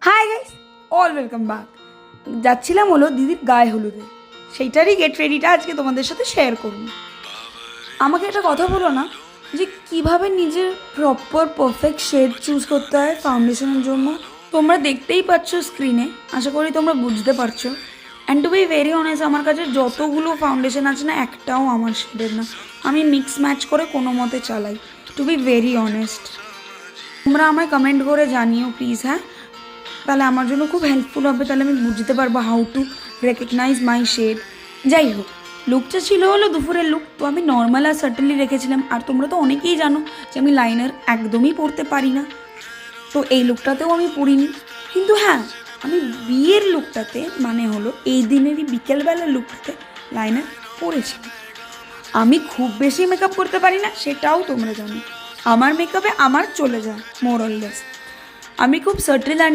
Hi guys, all welcome back. যাচ্ছিলাম হলো দিদির গায়ে হলুদে, সেইটারই গেট রেডিটা আজকে তোমাদের সাথে শেয়ার করুন। আমাকে একটা কথা বলো না যে কিভাবে নিজের প্রপার পারফেক্ট শেড চুজ করতে হয় ফাউন্ডেশনের জন্য। তোমরা দেখতেই পাচ্ছ স্ক্রিনে, আশা করি তোমরা বুঝতে পারছো। And to be very honest, আমার কাছে যতগুলো ফাউন্ডেশন আছে না, একটাও আমার শেডের না। আমি মিক্স ম্যাচ করে কোনো মতে চালাই, টু বি ভেরি অনেস্ট। তোমরা আমায় কমেন্ট করে জানিও প্লিজ, হ্যাঁ, তাহলে আমার জন্য খুব হেল্পফুল হবে, তাহলে আমি বুঝতে পারবো how to recognize my shade. যাই হোক, লুকটা ছিল হলো দুপুরের লুক, তো আমি নর্মাল আর সার্টেনলি রেখেছিলাম। আর তোমরা তো অনেকেই জানো যে আমি লাইনার একদমই পরতে পারি না, তো এই লুকটাতেও আমি পরিনি। কিন্তু হ্যাঁ, আমি বিয়ের লুকটাতে, মানে হলো এই দিনেরই বিকেলবেলার লুকটাতে লাইনার পরেছিলাম। আমি খুব বেশি মেকআপ করতে পারি না, সেটাও তোমরা জানো। আমার মেকআপে আমার চলে যায় মোর অর লেস। আমি খুব সার্টেল আর